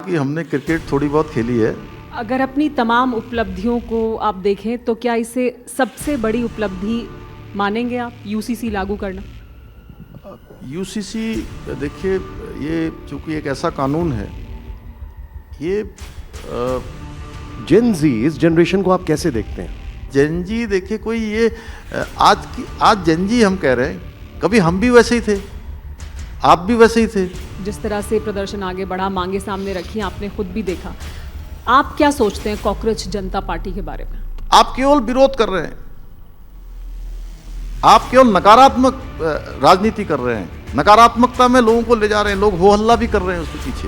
कि हमने क्रिकेट थोड़ी बहुत खेली है। अगर अपनी तमाम उपलब्धियों को आप देखें तो क्या इसे सबसे बड़ी उपलब्धि मानेंगे आप, यूसीसी लागू करना? यूसीसी देखिए, ये चूँकि एक ऐसा कानून है, ये जेन जी, इस जनरेशन को आप कैसे देखते हैं? जेन जी देखिए, कोई ये आज जेन जी हम कह रहे हैं, कभी हम भी वैसे ही थे, आप भी वैसे ही थे। जिस तरह से प्रदर्शन आगे बढ़ा, मांगे सामने रखी, आपने खुद भी देखा, आप क्या सोचते हैं कॉकरोच जनता पार्टी के बारे में? आप केवल विरोध कर रहे हैं, आप केवल नकारात्मक राजनीति कर रहे हैं, नकारात्मकता में लोगों को ले जा रहे हैं, लोग हो हल्ला भी कर रहे हैं उसके पीछे।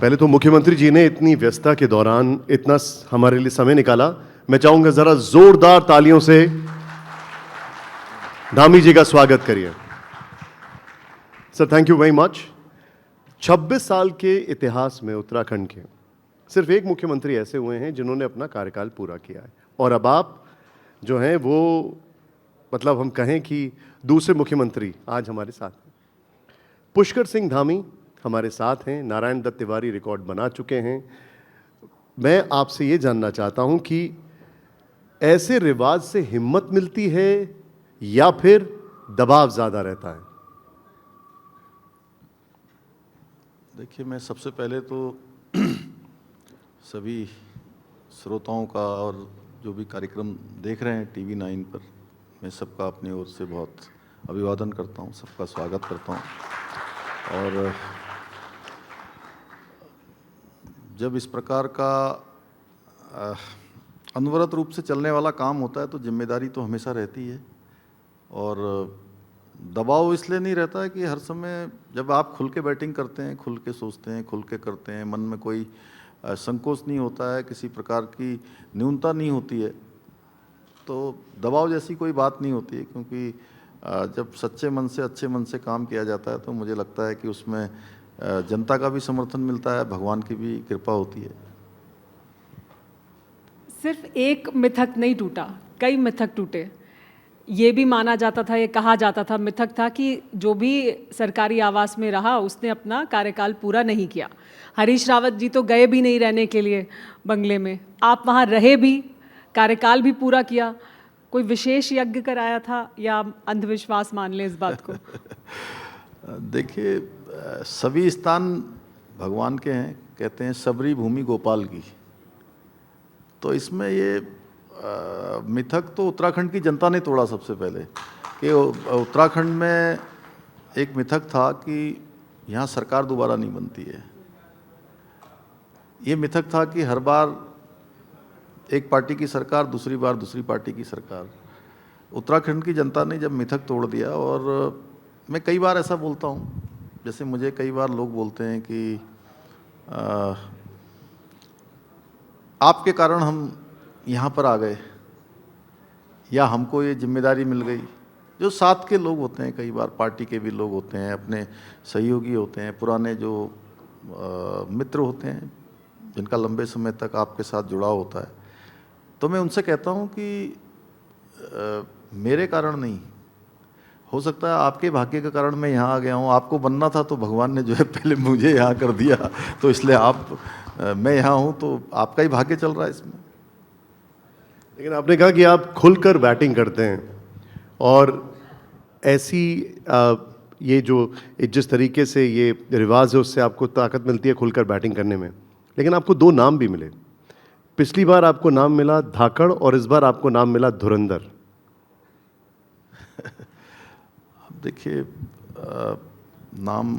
पहले तो मुख्यमंत्री जी ने इतनी व्यस्तता के दौरान इतना हमारे लिए समय निकाला। मैं चाहूंगा जरा जोरदार तालियों से धामी जी का स्वागत करिए। Sir, thank you very much. 26 साल के इतिहास में उत्तराखंड के सिर्फ एक मुख्यमंत्री ऐसे हुए हैं जिन्होंने अपना कार्यकाल पूरा किया है, और अब आप जो हैं वो मतलब हम कहें कि दूसरे मुख्यमंत्री आज हमारे साथ हैं। पुष्कर सिंह धामी हमारे साथ हैं, नारायण दत्त तिवारी रिकॉर्ड बना चुके हैं। मैं आपसे ये जानना चाहता हूं कि ऐसे रिवाज से हिम्मत मिलती है या फिर दबाव ज़्यादा रहता है? देखिए, मैं सबसे पहले तो सभी श्रोताओं का और जो भी कार्यक्रम देख रहे हैं टीवी 9 पर, मैं सबका अपनी ओर से बहुत अभिवादन करता हूं, सबका स्वागत करता हूं। और जब इस प्रकार का अनवरत रूप से चलने वाला काम होता है तो जिम्मेदारी तो हमेशा रहती है, और दबाव इसलिए नहीं रहता है कि हर समय जब आप खुल के बैटिंग करते हैं, खुल के सोचते हैं, खुल के करते हैं, मन में कोई संकोच नहीं होता है, किसी प्रकार की न्यूनता नहीं होती है, तो दबाव जैसी कोई बात नहीं होती है। क्योंकि जब सच्चे मन से, अच्छे मन से काम किया जाता है तो मुझे लगता है कि उसमें जनता का भी समर्थन मिलता है, भगवान की भी कृपा होती है। सिर्फ एक मिथक नहीं टूटा, कई मिथक टूटे। ये भी माना जाता था, ये कहा जाता था, मिथक था कि जो भी सरकारी आवास में रहा उसने अपना कार्यकाल पूरा नहीं किया। हरीश रावत जी तो गए भी नहीं रहने के लिए बंगले में, आप वहाँ रहे भी, कार्यकाल भी पूरा किया। कोई विशेष यज्ञ कराया था या अंधविश्वास मान लें इस बात को? देखिए, सभी स्थान भगवान के हैं, कहते हैं सबरी भूमि गोपाल की। तो इसमें ये मिथक तो उत्तराखंड की जनता ने तोड़ा सबसे पहले, कि उत्तराखंड में एक मिथक था कि यहाँ सरकार दोबारा नहीं बनती है। ये मिथक था कि हर बार एक पार्टी की सरकार, दूसरी बार दूसरी पार्टी की सरकार। उत्तराखंड की जनता ने जब मिथक तोड़ दिया, और मैं कई बार ऐसा बोलता हूँ, जैसे मुझे कई बार लोग बोलते हैं कि आपके कारण हम यहाँ पर आ गए, या हमको ये जिम्मेदारी मिल गई। जो साथ के लोग होते हैं, कई बार पार्टी के भी लोग होते हैं, अपने सहयोगी होते हैं, पुराने जो मित्र होते हैं जिनका लंबे समय तक आपके साथ जुड़ाव होता है, तो मैं उनसे कहता हूँ कि मेरे कारण नहीं, हो सकता है आपके भाग्य के कारण मैं यहाँ आ गया हूँ। आपको बनना था तो भगवान ने जो है पहले मुझे यहाँ कर दिया, तो इसलिए मैं यहाँ हूँ, तो आपका ही भाग्य चल रहा है इसमें। लेकिन आपने कहा कि आप खुलकर बैटिंग करते हैं, और ऐसी ये जो जिस तरीके से ये रिवाज है उससे आपको ताकत मिलती है खुलकर बैटिंग करने में। लेकिन आपको 2 नाम भी मिले। पिछली बार आपको नाम मिला धाकड़, और इस बार आपको नाम मिला धुरंधर। अब देखिए, नाम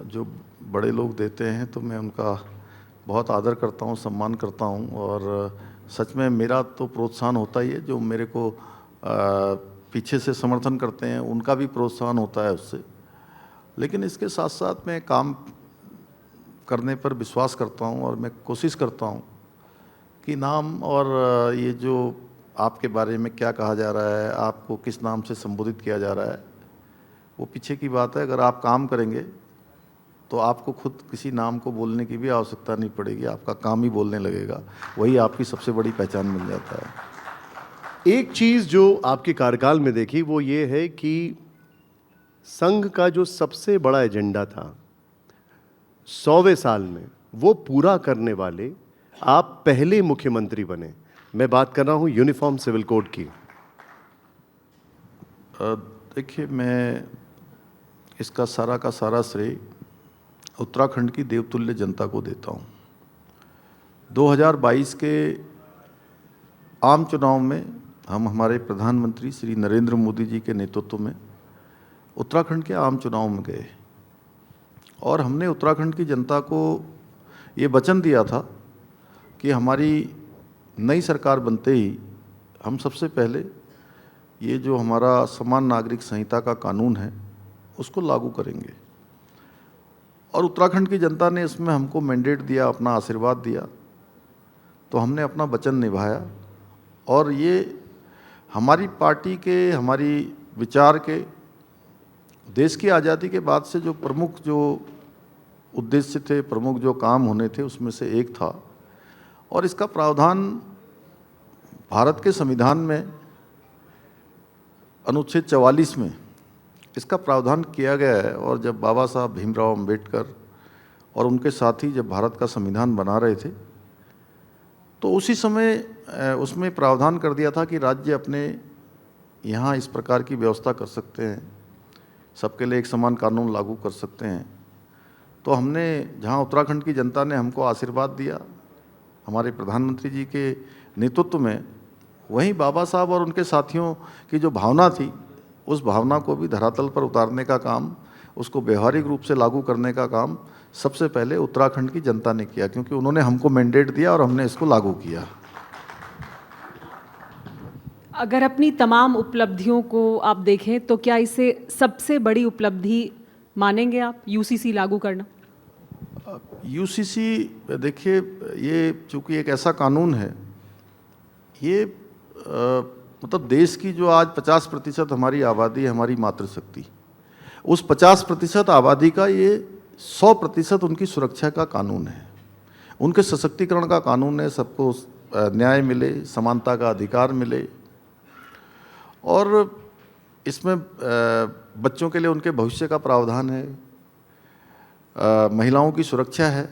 जो बड़े लोग देते हैं तो मैं उनका बहुत आदर करता हूँ, सम्मान करता हूँ, और सच में मेरा तो प्रोत्साहन होता ही है। जो मेरे को पीछे से समर्थन करते हैं उनका भी प्रोत्साहन होता है उससे। लेकिन इसके साथ साथ मैं काम करने पर विश्वास करता हूँ, और मैं कोशिश करता हूँ कि नाम और ये जो आपके बारे में क्या कहा जा रहा है, आपको किस नाम से संबोधित किया जा रहा है, वो पीछे की बात है। अगर आप काम करेंगे तो आपको खुद किसी नाम को बोलने की भी आवश्यकता नहीं पड़ेगी, आपका काम ही बोलने लगेगा, वही आपकी सबसे बड़ी पहचान मिल जाता है। एक चीज़ जो आपके कार्यकाल में देखी वो ये है कि संघ का जो सबसे बड़ा एजेंडा था 100वें साल में, वो पूरा करने वाले आप पहले मुख्यमंत्री बने। मैं बात कर रहा हूं यूनिफॉर्म सिविल कोड की। देखिए, मैं इसका सारा का सारा श्रेय उत्तराखंड की देवतुल्य जनता को देता हूं। 2022 के आम चुनाव में हम हमारे प्रधानमंत्री श्री नरेंद्र मोदी जी के नेतृत्व में उत्तराखंड के आम चुनाव में गए और हमने उत्तराखंड की जनता को ये वचन दिया था कि हमारी नई सरकार बनते ही हम सबसे पहले ये जो हमारा समान नागरिक संहिता का कानून है उसको लागू करेंगे। और उत्तराखंड की जनता ने इसमें हमको मैंडेट दिया, अपना आशीर्वाद दिया, तो हमने अपना वचन निभाया। और ये हमारी पार्टी के, हमारी विचार के, देश की आज़ादी के बाद से जो प्रमुख जो उद्देश्य थे, प्रमुख जो काम होने थे, उसमें से एक था। और इसका प्रावधान भारत के संविधान में अनुच्छेद 44 में इसका प्रावधान किया गया है। और जब बाबा साहब भीमराव अंबेडकर और उनके साथी जब भारत का संविधान बना रहे थे, तो उसी समय उसमें प्रावधान कर दिया था कि राज्य अपने यहाँ इस प्रकार की व्यवस्था कर सकते हैं, सबके लिए एक समान कानून लागू कर सकते हैं। तो हमने, जहाँ उत्तराखंड की जनता ने हमको आशीर्वाद दिया हमारे प्रधानमंत्री जी के नेतृत्व में, वहीं बाबा साहब और उनके साथियों की जो भावना थी, उस भावना को भी धरातल पर उतारने का काम, उसको व्यवहारिक रूप से लागू करने का काम सबसे पहले उत्तराखंड की जनता ने किया, क्योंकि उन्होंने हमको मैंडेट दिया और हमने इसको लागू किया। अगर अपनी तमाम उपलब्धियों को आप देखें तो क्या इसे सबसे बड़ी उपलब्धि मानेंगे आप, यूसीसी लागू करना? यूसीसी, देखिए, ये चूँकि एक ऐसा कानून है, ये मतलब देश की जो आज 50% हमारी आबादी है, हमारी मातृशक्ति, उस 50% आबादी का ये 100% उनकी सुरक्षा का कानून है, उनके सशक्तिकरण का कानून है। सबको न्याय मिले, समानता का अधिकार मिले, और इसमें बच्चों के लिए उनके भविष्य का प्रावधान है, महिलाओं की सुरक्षा है,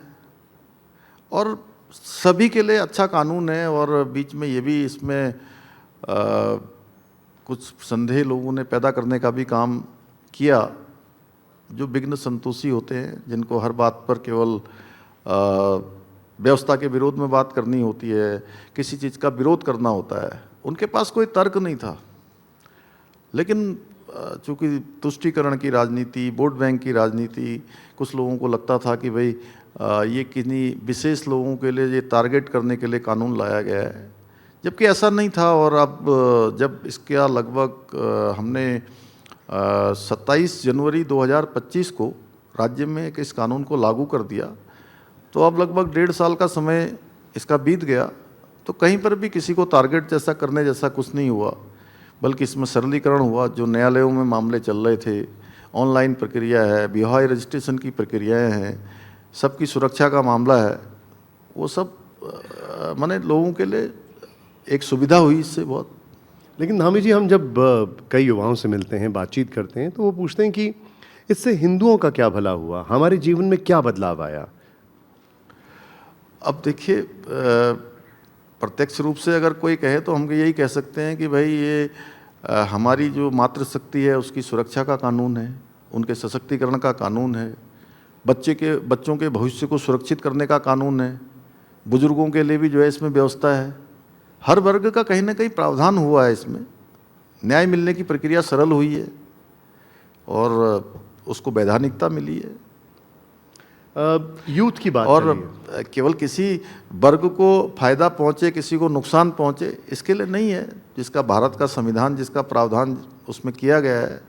और सभी के लिए अच्छा कानून है। और बीच में ये भी इसमें कुछ संदेह लोगों ने पैदा करने का भी काम किया, जो विघ्न संतोषी होते हैं, जिनको हर बात पर केवल व्यवस्था के विरोध में बात करनी होती है, किसी चीज़ का विरोध करना होता है, उनके पास कोई तर्क नहीं था। लेकिन चूँकि तुष्टीकरण की राजनीति, वोट बैंक की राजनीति, कुछ लोगों को लगता था कि भाई ये किन्हीं विशेष लोगों के लिए ये टारगेट करने के लिए कानून लाया गया है, जबकि ऐसा नहीं था। और अब जब इसका लगभग हमने 27 जनवरी 2025 को राज्य में इस कानून को लागू कर दिया, तो अब लगभग 1.5 साल का समय इसका बीत गया, तो कहीं पर भी किसी को टारगेट जैसा करने जैसा कुछ नहीं हुआ, बल्कि इसमें सरलीकरण हुआ। जो न्यायालयों में मामले चल रहे थे, ऑनलाइन प्रक्रिया है, विवाह रजिस्ट्रेशन की प्रक्रियाएं हैं, सबकी सुरक्षा का मामला है, वो सब माने लोगों के लिए एक सुविधा हुई इससे बहुत। लेकिन धामी जी, हम जब कई युवाओं से मिलते हैं, बातचीत करते हैं, तो वो पूछते हैं कि इससे हिंदुओं का क्या भला हुआ, हमारे जीवन में क्या बदलाव आया? अब देखिए, प्रत्यक्ष रूप से अगर कोई कहे तो हम यही कह सकते हैं कि भाई ये हमारी जो मातृशक्ति है उसकी सुरक्षा का कानून है, उनके सशक्तिकरण का कानून है, बच्चों के भविष्य को सुरक्षित करने का कानून है, बुजुर्गों के लिए भी जो है इसमें व्यवस्था है, हर वर्ग का कहीं ना कहीं प्रावधान हुआ है इसमें, न्याय मिलने की प्रक्रिया सरल हुई है और उसको वैधानिकता मिली है। यूथ की बात और करिए। केवल किसी वर्ग को फायदा पहुंचे, किसी को नुकसान पहुंचे, इसके लिए नहीं है। जिसका भारत का संविधान, जिसका प्रावधान उसमें किया गया है,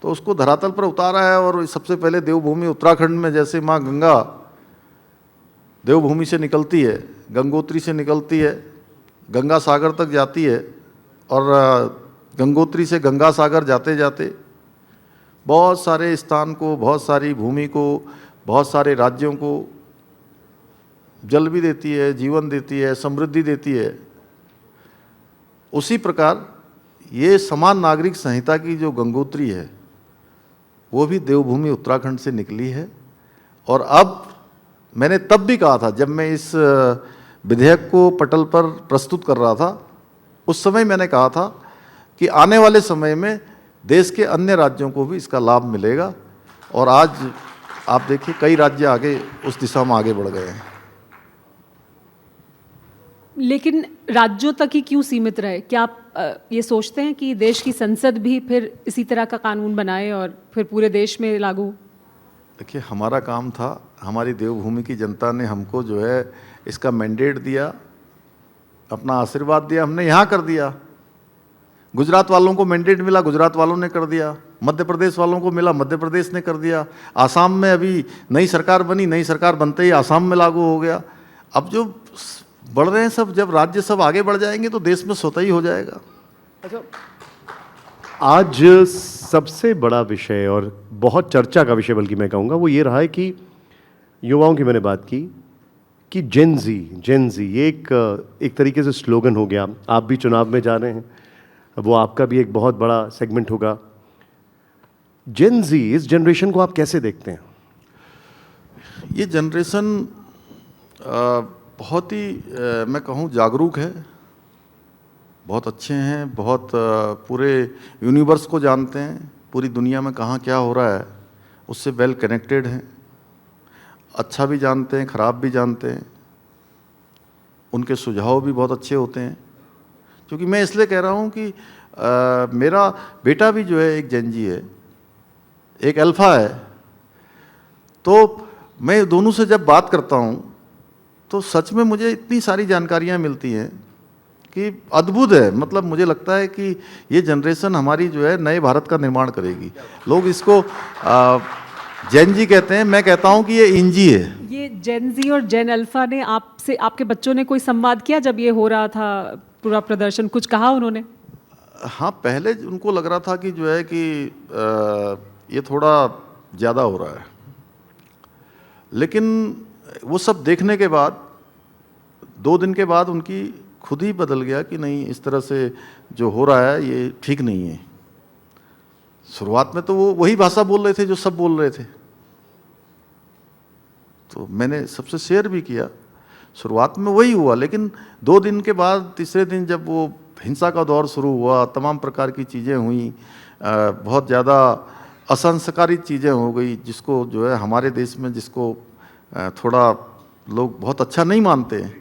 तो उसको धरातल पर उतारा है। और सबसे पहले देवभूमि उत्तराखंड में जैसे माँ गंगा देवभूमि से निकलती है, गंगोत्री से निकलती है, गंगा सागर तक जाती है, और गंगोत्री से गंगा सागर जाते जाते बहुत सारे स्थान को, बहुत सारी भूमि को, बहुत सारे राज्यों को जल भी देती है, जीवन देती है, समृद्धि देती है। उसी प्रकार ये समान नागरिक संहिता की जो गंगोत्री है, वो भी देवभूमि उत्तराखंड से निकली है। और अब मैंने तब भी कहा था, जब मैं इस विधेयक को पटल पर प्रस्तुत कर रहा था, उस समय मैंने कहा था कि आने वाले समय में देश के अन्य राज्यों को भी इसका लाभ मिलेगा। और आज आप देखिए कई राज्य आगे उस दिशा में आगे बढ़ गए हैं। लेकिन राज्यों तक ही क्यों सीमित रहे? क्या आप ये सोचते हैं कि देश की संसद भी फिर इसी तरह का कानून बनाए और फिर पूरे देश में लागू? देखिए, हमारा काम था, हमारी देवभूमि की जनता ने हमको जो है इसका मैंडेट दिया, अपना आशीर्वाद दिया, हमने यहाँ कर दिया। गुजरात वालों को मैंडेट मिला, गुजरात वालों ने कर दिया। मध्य प्रदेश वालों को मिला, मध्य प्रदेश ने कर दिया। आसाम में अभी नई सरकार बनी, नई सरकार बनते ही आसाम में लागू हो गया। अब जो बढ़ रहे हैं सब, जब राज्य सब आगे बढ़ जाएंगे तो देश में स्वतः ही हो जाएगा। अच्छा, आज सबसे बड़ा विषय और बहुत चर्चा का विषय बल्कि मैं कहूँगा वो ये रहा है कि युवाओं की मैंने बात की कि जेन जी ये एक तरीके से स्लोगन हो गया। आप भी चुनाव में जा रहे हैं, वो आपका भी एक बहुत बड़ा सेगमेंट होगा। जेन जी, इस जनरेशन को आप कैसे देखते हैं? ये जनरेशन बहुत ही मैं कहूँ जागरूक है, बहुत अच्छे हैं, बहुत पूरे यूनिवर्स को जानते हैं, पूरी दुनिया में कहाँ क्या हो रहा है उससे वेल कनेक्टेड हैं, अच्छा भी जानते हैं, ख़राब भी जानते हैं, उनके सुझाव भी बहुत अच्छे होते हैं। क्योंकि मैं इसलिए कह रहा हूँ कि मेरा बेटा भी जो है एक जेन जी है, एक अल्फ़ा है। तो मैं दोनों से जब बात करता हूँ तो सच में मुझे इतनी सारी जानकारियाँ मिलती हैं कि अद्भुत है। मतलब मुझे लगता है कि ये जनरेशन हमारी जो है नए भारत का निर्माण करेगी। लोग इसको जेन जी कहते हैं, मैं कहता हूँ कि ये इंजी है। ये जेन जी और जेन अल्फा ने आपसे, आपके बच्चों ने कोई संवाद किया जब ये हो रहा था पूरा प्रदर्शन? कुछ कहा उन्होंने? हाँ, पहले उनको लग रहा था कि जो है कि ये थोड़ा ज़्यादा हो रहा है, लेकिन वो सब देखने के बाद 2 दिन के बाद उनकी खुद ही बदल गया कि नहीं, इस तरह से जो हो रहा है ये ठीक नहीं है। शुरुआत में तो वो वही भाषा बोल रहे थे जो सब बोल रहे थे, तो मैंने सबसे शेयर भी किया। शुरुआत में वही हुआ, लेकिन 2 दिन के बाद तीसरे दिन जब वो हिंसा का दौर शुरू हुआ, तमाम प्रकार की चीज़ें हुई, बहुत ज़्यादा असंस्कारित चीज़ें हो गई, जिसको जो है हमारे देश में जिसको थोड़ा लोग बहुत अच्छा नहीं मानते हैं,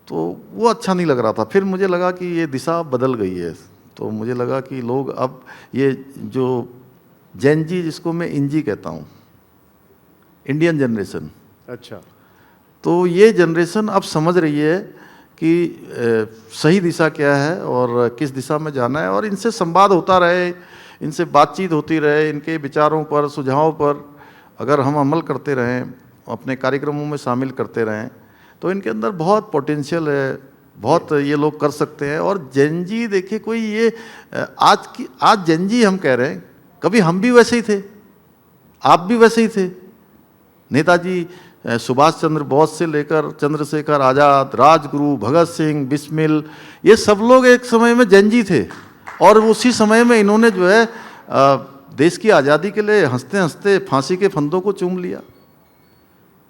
तो वो अच्छा नहीं लग रहा था। फिर मुझे लगा कि ये दिशा बदल गई है, तो मुझे लगा कि लोग अब ये जो जेन जी, जिसको मैं इंजी कहता हूँ, इंडियन जनरेशन, अच्छा, तो ये जनरेशन अब समझ रही है कि सही दिशा क्या है और किस दिशा में जाना है। और इनसे संवाद होता रहे, इनसे बातचीत होती रहे, इनके विचारों पर, सुझावों पर अगर हम अमल करते रहें, अपने कार्यक्रमों में शामिल करते रहें, तो इनके अंदर बहुत पोटेंशियल है, बहुत ये लोग कर सकते हैं। और जेन जी देखिए, कोई ये आज जेन जी हम कह रहे हैं, कभी हम भी वैसे ही थे, आप भी वैसे ही थे। नेताजी सुभाष चंद्र बोस से लेकर चंद्रशेखर आज़ाद, राजगुरु, भगत सिंह, बिस्मिल, ये सब लोग एक समय में जेन जी थे। और उसी समय में इन्होंने जो है देश की आज़ादी के लिए हंसते हंसते फांसी के फंदों को चूम लिया।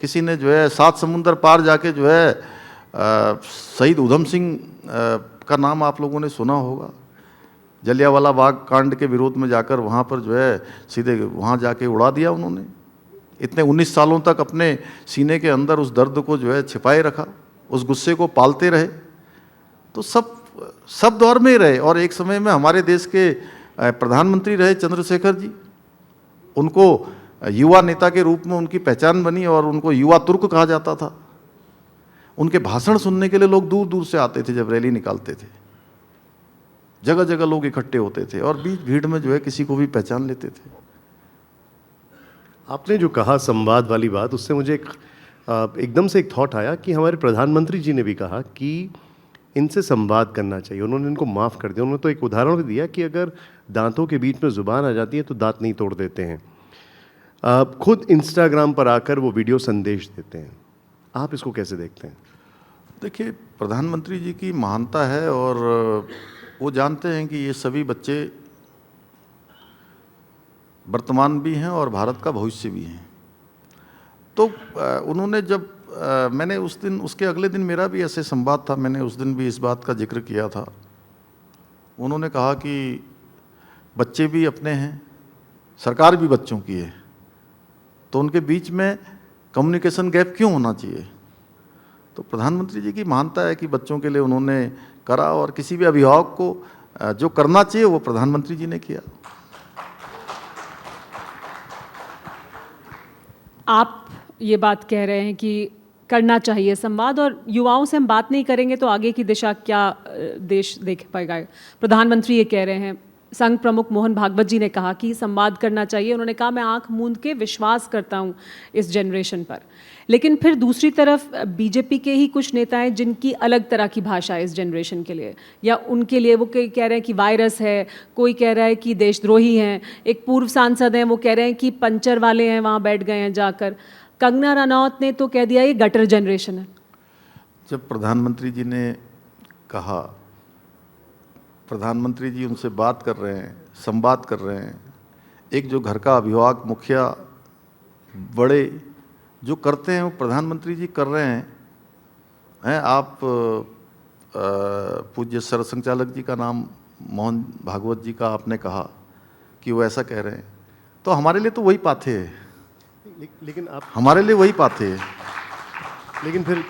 किसी ने जो है 7 समुंदर पार जाके जो है शहीद उधम सिंह का नाम आप लोगों ने सुना होगा। जलियांवाला बाग कांड के विरोध में जाकर वहाँ पर जो है सीधे वहाँ जाके उड़ा दिया उन्होंने। इतने 19 सालों तक अपने सीने के अंदर उस दर्द को जो है छिपाए रखा, उस गुस्से को पालते रहे। तो सब दौर में ही रहे। और एक समय में हमारे देश के प्रधानमंत्री रहे चंद्रशेखर जी, उनको युवा नेता के रूप में उनकी पहचान बनी और उनको युवा तुर्क कहा जाता था। उनके भाषण सुनने के लिए लोग दूर दूर से आते थे। जब रैली निकालते थे, जगह जगह लोग इकट्ठे होते थे और बीच भीड़ में जो है किसी को भी पहचान लेते थे। आपने जो कहा संवाद वाली बात, उससे मुझे एकदम से एक थॉट आया कि हमारे प्रधानमंत्री जी ने भी कहा कि इनसे संवाद करना चाहिए। उन्होंने इनको माफ़ कर दिया। उन्होंने तो एक उदाहरण भी दिया कि अगर दांतों के बीच में ज़ुबान आ जाती है तो दांत नहीं तोड़ देते हैं। खुद इंस्टाग्राम पर आकर वो वीडियो संदेश देते हैं। आप इसको कैसे देखते हैं? देखिए, प्रधानमंत्री जी की महानता है और वो जानते हैं कि ये सभी बच्चे वर्तमान भी हैं और भारत का भविष्य भी हैं। तो उन्होंने जब मैंने उस दिन, उसके अगले दिन मेरा भी ऐसे संवाद था, मैंने उस दिन भी इस बात का जिक्र किया था। उन्होंने कहा कि बच्चे भी अपने हैं, सरकार भी बच्चों की है, तो उनके बीच में कम्युनिकेशन गैप क्यों होना चाहिए। तो प्रधानमंत्री जी की मानता है कि बच्चों के लिए उन्होंने करा, और किसी भी अभिभावक को जो करना चाहिए वो प्रधानमंत्री जी ने किया। आप ये बात कह रहे हैं कि करना चाहिए संवाद, और युवाओं से हम बात नहीं करेंगे तो आगे की दिशा क्या देश देख पाएगा। प्रधानमंत्री ये कह रहे हैं, संघ प्रमुख मोहन भागवत जी ने कहा कि संवाद करना चाहिए। उन्होंने कहा मैं आंख मूंद के विश्वास करता हूं इस जनरेशन पर। लेकिन फिर दूसरी तरफ बीजेपी के ही कुछ नेता हैं जिनकी अलग तरह की भाषा है इस जनरेशन के लिए, या उनके लिए वो कह रहे हैं कि वायरस है, कोई कह रहा है कि देशद्रोही हैं, एक पूर्व सांसद हैं वो कह रहे हैं कि पंचर वाले हैं वहाँ बैठ गए हैं जाकर। कंगना रनौत ने तो कह दिया ये गटर जनरेशन है। जब प्रधानमंत्री जी ने कहा, प्रधानमंत्री जी उनसे बात कर रहे हैं, संवाद कर रहे हैं, एक जो घर का अभिभावक, मुखिया, बड़े जो करते हैं वो प्रधानमंत्री जी कर रहे हैं। आप पूज्य सरसंघचालक जी का नाम मोहन भागवत जी का आपने कहा कि वो ऐसा कह रहे हैं, तो हमारे लिए तो वही पाथे है, लेकिन आप, हमारे लिए वही पाथे है। लेकिन फिर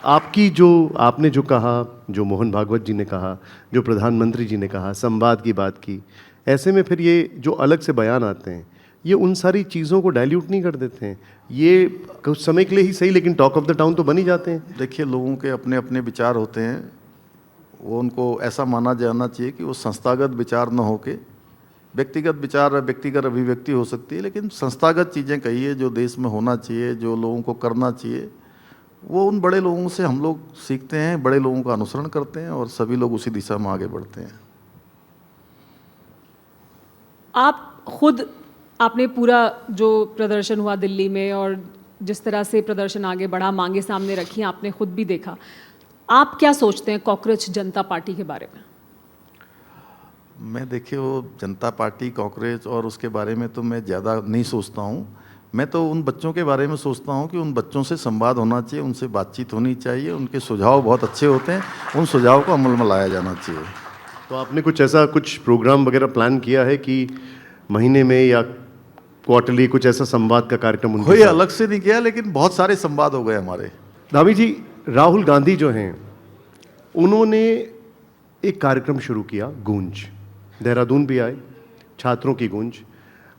आपकी जो आपने जो कहा, जो मोहन भागवत जी ने कहा, जो प्रधानमंत्री जी ने कहा, संवाद की बात की, ऐसे में फिर ये जो अलग से बयान आते हैं ये उन सारी चीज़ों को डाइल्यूट नहीं कर देते हैं? ये कुछ समय के लिए ही सही, लेकिन टॉक ऑफ द टाउन तो बन ही जाते हैं। देखिए, लोगों के अपने अपने विचार होते हैं, वो उनको ऐसा माना जाना चाहिए कि वो संस्थागत विचार न होके व्यक्तिगत विचार, व्यक्तिगत अभिव्यक्ति हो सकती है, लेकिन संस्थागत चीज़ें कहिए जो देश में होना चाहिए, जो लोगों को करना चाहिए, वो उन बड़े लोगों से हम लोग सीखते हैं, बड़े लोगों का अनुसरण करते हैं और सभी लोग उसी दिशा में आगे बढ़ते हैं। आप खुद, आपने पूरा जो प्रदर्शन हुआ दिल्ली में और जिस तरह से प्रदर्शन आगे बढ़ा, मांगे सामने रखी, आपने खुद भी देखा। आप क्या सोचते हैं कॉकरोच जनता पार्टी के बारे में? मैं देखिए, वो जनता पार्टी, कांग्रेस और उसके बारे में तो मैं ज़्यादा नहीं सोचता हूँ। मैं तो उन बच्चों के बारे में सोचता हूँ कि उन बच्चों से संवाद होना चाहिए, उनसे बातचीत होनी चाहिए, उनके सुझाव बहुत अच्छे होते हैं, उन सुझाव को अमल में लाया जाना चाहिए। तो आपने कुछ ऐसा कुछ प्रोग्राम वगैरह प्लान किया है कि महीने में या क्वार्टरली कुछ ऐसा संवाद का कार्यक्रम उनके कोई साथ? अलग से नहीं किया, लेकिन बहुत सारे संवाद हो गए हमारे। धामी जी, राहुल गांधी जो हैं उन्होंने एक कार्यक्रम शुरू किया, गूंज, देहरादून भी आए, छात्रों की गूंज,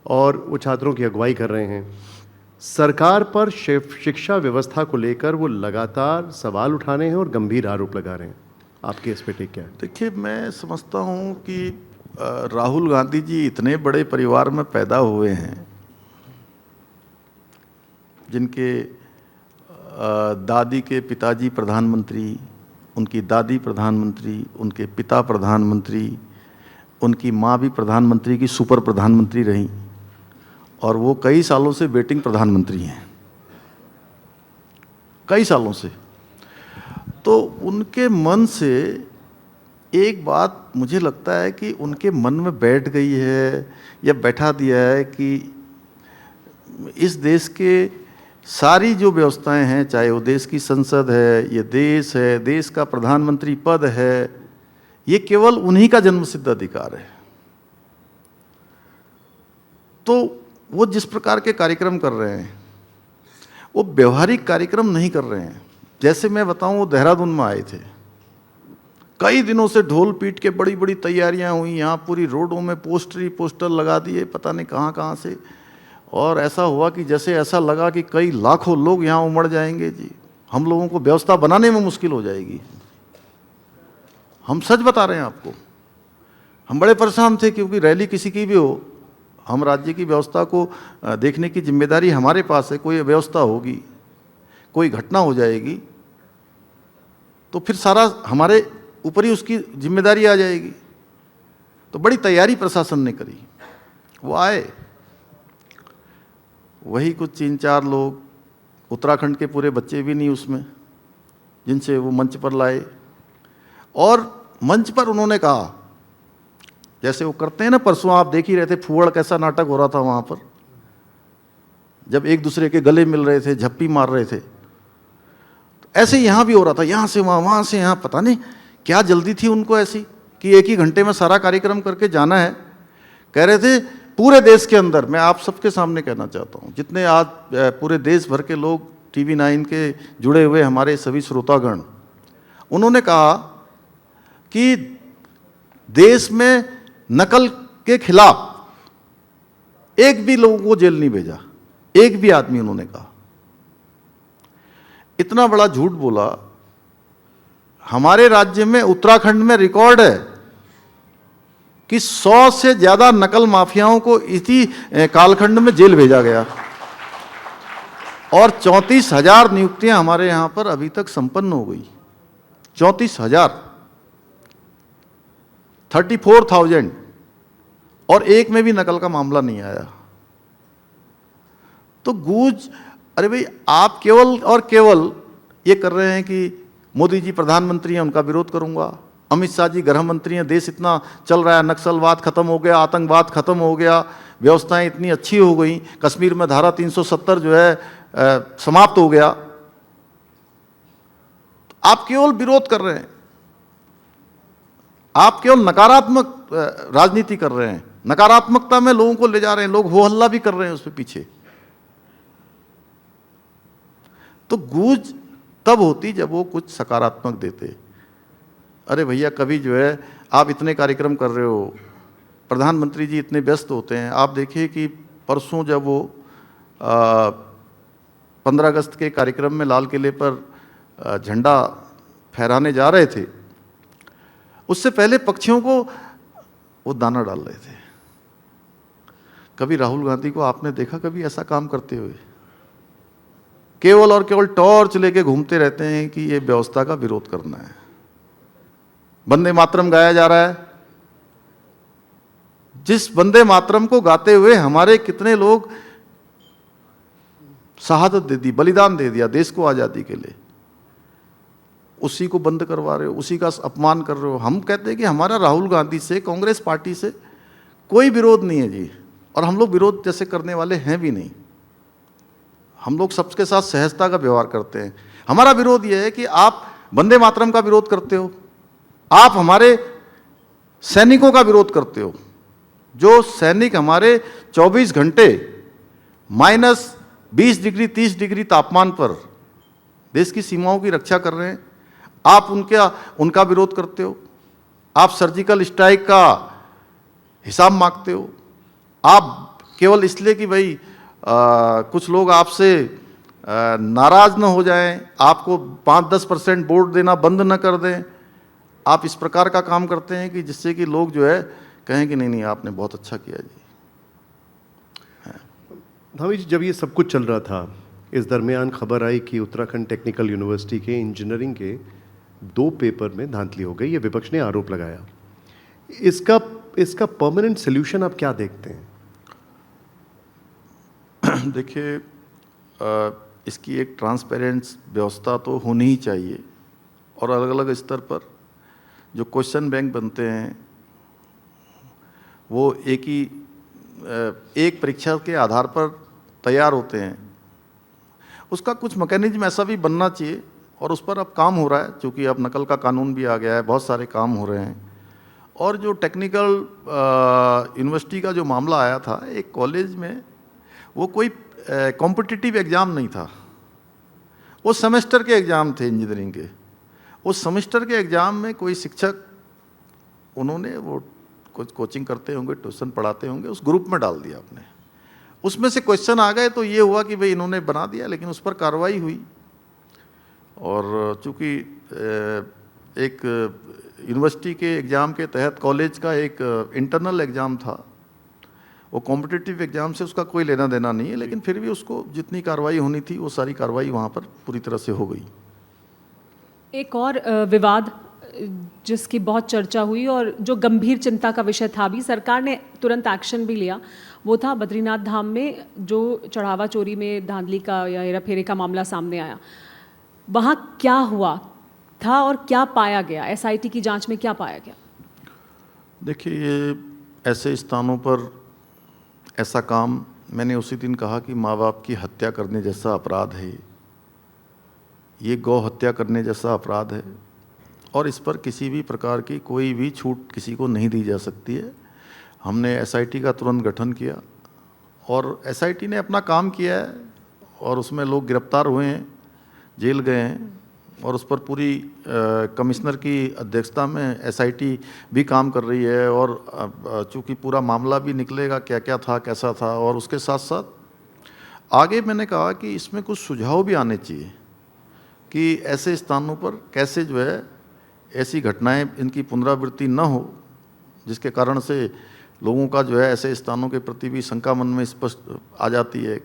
और वो छात्रों की अगुवाई कर रहे हैं। सरकार पर शिक्षा व्यवस्था को लेकर वो लगातार सवाल उठा रहे हैं और गंभीर आरोप लगा रहे हैं। आपके इस पे टेक क्या है? देखिए, मैं समझता हूँ कि राहुल गांधी जी इतने बड़े परिवार में पैदा हुए हैं, जिनके दादी के पिताजी प्रधानमंत्री, उनकी दादी प्रधानमंत्री, उनके पिता प्रधानमंत्री, उनकी माँ भी प्रधानमंत्री की सुपर प्रधानमंत्री रहीं, और वो कई सालों से वेटिंग प्रधानमंत्री हैं, कई सालों से। तो उनके मन से एक बात मुझे लगता है कि उनके मन में बैठ गई है या बैठा दिया है कि इस देश के सारी जो व्यवस्थाएं हैं, चाहे वो देश की संसद है, ये देश है, देश का प्रधानमंत्री पद है, ये केवल उन्हीं का जन्मसिद्ध अधिकार है। तो वो जिस प्रकार के कार्यक्रम कर रहे हैं, वो व्यवहारिक कार्यक्रम नहीं कर रहे हैं। जैसे मैं बताऊं, वो देहरादून में आए थे, कई दिनों से ढोल पीट के बड़ी बड़ी तैयारियां हुई, यहाँ पूरी रोडों में पोस्टर लगा दिए, पता नहीं कहाँ से, और ऐसा हुआ कि जैसे ऐसा लगा कि कई लाखों लोग यहाँ उमड़ जाएंगे जी, हम लोगों को व्यवस्था बनाने में मुश्किल हो जाएगी। हम सच बता रहे हैं आपको, हम बड़े परेशान थे, क्योंकि रैली किसी की भी हो, हम राज्य की व्यवस्था को देखने की जिम्मेदारी हमारे पास है। कोई अव्यवस्था होगी, कोई घटना हो जाएगी, तो फिर सारा हमारे ऊपर ही उसकी जिम्मेदारी आ जाएगी। तो बड़ी तैयारी प्रशासन ने करी। वो आए, वही कुछ 3-4 लोग, उत्तराखंड के पूरे बच्चे भी नहीं उसमें, जिनसे वो मंच पर लाए, और मंच पर उन्होंने कहा जैसे वो करते हैं ना। परसों आप देख ही रहे थे फूहड़ कैसा नाटक हो रहा था वहाँ पर, जब एक दूसरे के गले मिल रहे थे, झप्पी मार रहे थे। तो ऐसे यहाँ भी हो रहा था, यहाँ से वहाँ, वहाँ से यहाँ। पता नहीं क्या जल्दी थी उनको ऐसी कि एक ही घंटे में सारा कार्यक्रम करके जाना है। कह रहे थे पूरे देश के अंदर, मैं आप सबके सामने कहना चाहता हूँ, जितने आज पूरे देश भर के लोग टीवी 9 के जुड़े हुए हमारे सभी श्रोतागण, उन्होंने कहा कि देश में नकल के खिलाफ एक भी लोगों को जेल नहीं भेजा, एक भी आदमी। उन्होंने कहा इतना बड़ा झूठ बोला। हमारे राज्य में, उत्तराखंड में रिकॉर्ड है कि 100 से ज्यादा नकल माफियाओं को इसी कालखंड में जेल भेजा गया और 34,000 नियुक्तियां हमारे यहां पर अभी तक संपन्न हो गई। 34,000, 34,000, और एक में भी नकल का मामला नहीं आया। तो गूंज, अरे भाई आप केवल और केवल ये कर रहे हैं कि मोदी जी प्रधानमंत्री हैं, उनका विरोध करूंगा, अमित शाह जी गृह मंत्री हैं, देश इतना चल रहा है, नक्सलवाद खत्म हो गया, आतंकवाद खत्म हो गया, व्यवस्थाएं इतनी अच्छी हो गई, कश्मीर में धारा 370 जो है समाप्त हो गया। आप केवल विरोध कर रहे हैं, आप केवल नकारात्मक राजनीति कर रहे हैं, नकारात्मकता में लोगों को ले जा रहे हैं, लोग हो हल्ला भी कर रहे हैं उसके पीछे। तो गूंज तब होती जब वो कुछ सकारात्मक देते। अरे भैया, कभी जो है आप इतने कार्यक्रम कर रहे हो, प्रधानमंत्री जी इतने व्यस्त होते हैं। आप देखिए कि परसों जब वो 15 अगस्त के कार्यक्रम में लाल किले पर झंडा फहराने जा रहे थे, उससे पहले पक्षियों को वो दाना डाल रहे थे। कभी राहुल गांधी को आपने देखा कभी ऐसा काम करते हुए? केवल और केवल टॉर्च लेके घूमते रहते हैं कि ये व्यवस्था का विरोध करना है। वंदे मातरम गाया जा रहा है, जिस वंदे मातरम को गाते हुए हमारे कितने लोग शहादत दे दी, बलिदान दे दिया देश को आजादी के लिए, उसी को बंद करवा रहे हो, उसी का अपमान कर रहे हो। हम कहते हैं कि हमारा राहुल गांधी से, कांग्रेस पार्टी से कोई विरोध नहीं है जी, और हम लोग विरोध जैसे करने वाले हैं भी नहीं। हम लोग सबके साथ सहजता का व्यवहार करते हैं। हमारा विरोध यह है कि आप वंदे मातरम का विरोध करते हो, आप हमारे सैनिकों का विरोध करते हो, जो सैनिक हमारे 24 घंटे -20 डिग्री 30 डिग्री तापमान पर देश की सीमाओं की रक्षा कर रहे हैं। आप उनका विरोध करते हो, आप सर्जिकल स्ट्राइक का हिसाब मांगते हो। आप केवल इसलिए कि भाई कुछ लोग आपसे नाराज न हो जाएं, आपको 5-10% वोट देना बंद न कर दें, आप इस प्रकार का काम करते हैं कि जिससे कि लोग जो है कहें कि नहीं नहीं आपने बहुत अच्छा किया जी। धामी जी, जब ये सब कुछ चल रहा था, इस दरमियान खबर आई कि उत्तराखंड टेक्निकल यूनिवर्सिटी के इंजीनियरिंग के 2 पेपर में धांधली हो गई। ये विपक्ष ने आरोप लगाया। इसका परमानेंट सॉल्यूशन आप क्या देखते हैं? देखिए, इसकी एक ट्रांसपेरेंट व्यवस्था तो होनी ही चाहिए, और अलग अलग स्तर पर जो क्वेश्चन बैंक बनते हैं वो एक परीक्षा के आधार पर तैयार होते हैं। उसका कुछ मैकेनिज्म ऐसा भी बनना चाहिए, और उस पर अब काम हो रहा है, क्योंकि अब नकल का कानून भी आ गया है, बहुत सारे काम हो रहे हैं। और जो टेक्निकल यूनिवर्सिटी का जो मामला आया था, एक कॉलेज में वो कोई कॉम्पिटिटिव एग्ज़ाम नहीं था, वो सेमेस्टर के एग्ज़ाम थे इंजीनियरिंग के। उस सेमेस्टर के एग्ज़ाम में कोई शिक्षक, उन्होंने वो कुछ कोचिंग करते होंगे, ट्यूशन पढ़ाते होंगे, उस ग्रुप में डाल दिया आपने। उसमें से क्वेश्चन आ गए तो ये हुआ कि भाई इन्होंने बना दिया, लेकिन उस पर कार्रवाई हुई। और चूँकि एक यूनिवर्सिटी के एग्ज़ाम के तहत कॉलेज का एक इंटरनल एग्ज़ाम था, वो कॉम्पिटिटिव एग्ज़ाम से उसका कोई लेना देना नहीं है, लेकिन फिर भी उसको जितनी कार्रवाई होनी थी वो सारी कार्रवाई वहाँ पर पूरी तरह से हो गई। एक और विवाद जिसकी बहुत चर्चा हुई और जो गंभीर चिंता का विषय था, भी सरकार ने तुरंत एक्शन भी लिया, वो था बद्रीनाथ धाम में जो चढ़ावा चोरी में धांधली का या हेराफेरी का मामला सामने आया। वहाँ क्या हुआ था और क्या पाया गया? एसआईटी की जांच में क्या पाया गया? देखिए, ये ऐसे स्थानों पर ऐसा काम, मैंने उसी दिन कहा कि माँ बाप की हत्या करने जैसा अपराध है, ये गौ हत्या करने जैसा अपराध है और इस पर किसी भी प्रकार की कोई भी छूट किसी को नहीं दी जा सकती है। हमने एसआईटी का तुरंत गठन किया और एसआईटी ने अपना काम किया है और उसमें लोग गिरफ्तार हुए हैं, जेल गए हैं और उस पर पूरी कमिश्नर की अध्यक्षता में एसआईटी भी काम कर रही है और चूँकि पूरा मामला भी निकलेगा क्या क्या था कैसा था, और उसके साथ साथ आगे मैंने कहा कि इसमें कुछ सुझाव भी आने चाहिए कि ऐसे स्थानों पर कैसे जो है ऐसी घटनाएं इनकी पुनरावृत्ति न हो, जिसके कारण से लोगों का जो है ऐसे स्थानों के प्रति भी शंका मन में स्पष्ट आ जाती है,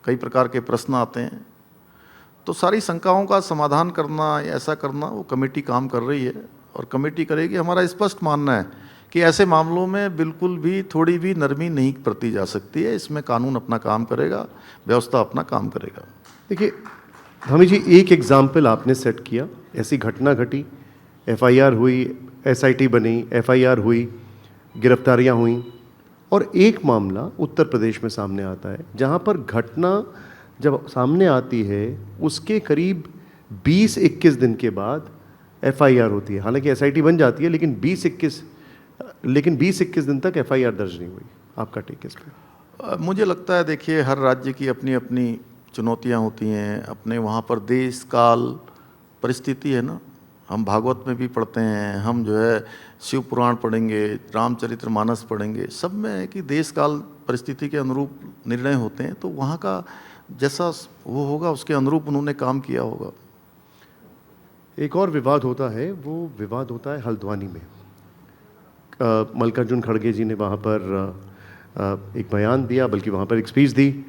कई प्रकार के प्रश्न आते हैं। तो सारी शंकाओं का समाधान करना या ऐसा करना वो कमेटी काम कर रही है और कमेटी करेगी। हमारा स्पष्ट मानना है कि ऐसे मामलों में बिल्कुल भी थोड़ी भी नरमी नहीं बरती जा सकती है। इसमें कानून अपना काम करेगा, व्यवस्था अपना काम करेगा। देखिए धामी जी, एक एग्जाम्पल आपने सेट किया, ऐसी घटना घटी, एफआईआर हुई, एसआईटी बनी, एफआईआर हुई, गिरफ्तारियां हुई, और एक मामला उत्तर प्रदेश में सामने आता है जहां पर घटना जब सामने आती है उसके करीब 20-21 दिन के बाद एफआईआर होती है। हालांकि एसआईटी बन जाती है लेकिन 20-21 दिन तक एफआईआर दर्ज नहीं हुई। आपका टेक इस पर? मुझे लगता है, देखिए हर राज्य की अपनी अपनी चुनौतियां होती हैं, अपने वहाँ पर देश काल परिस्थिति है ना। हम भागवत में भी पढ़ते हैं, हम जो है शिव पुराण पढ़ेंगे, रामचरितमानस पढ़ेंगे, सब में है कि देश काल परिस्थिति के अनुरूप निर्णय होते हैं। तो वहाँ का जैसा वो होगा उसके अनुरूप उन्होंने काम किया होगा। एक और विवाद होता है, वो विवाद होता है हल्द्वानी में। मल्लिकार्जुन खड़गे जी ने वहाँ पर एक बयान दिया, बल्कि वहाँ पर एक स्पीच दी,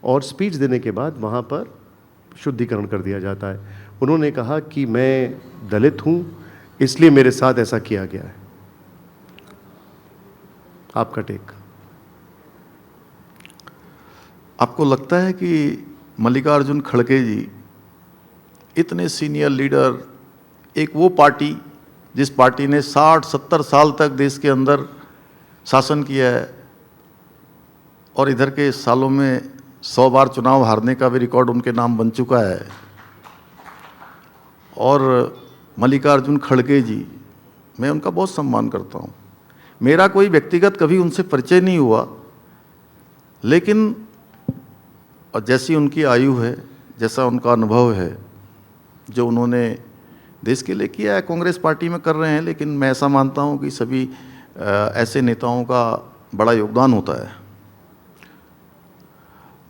और स्पीच देने के बाद वहाँ पर शुद्धिकरण कर दिया जाता है। उन्होंने कहा कि मैं दलित हूँ इसलिए मेरे साथ ऐसा किया गया है। आपका टेक? आपको लगता है कि मल्लिकार्जुन खड़गे जी इतने सीनियर लीडर, एक वो पार्टी जिस पार्टी ने 60-70 साल तक देश के अंदर शासन किया है और इधर के सालों में 100 बार चुनाव हारने का भी रिकॉर्ड उनके नाम बन चुका है, और मल्लिकार्जुन खड़गे जी, मैं उनका बहुत सम्मान करता हूँ। मेरा कोई व्यक्तिगत कभी उनसे परिचय नहीं हुआ, लेकिन और जैसी उनकी आयु है, जैसा उनका अनुभव है, जो उन्होंने देश के लिए किया है, कांग्रेस पार्टी में कर रहे हैं, लेकिन मैं ऐसा मानता हूँ कि सभी ऐसे नेताओं का बड़ा योगदान होता है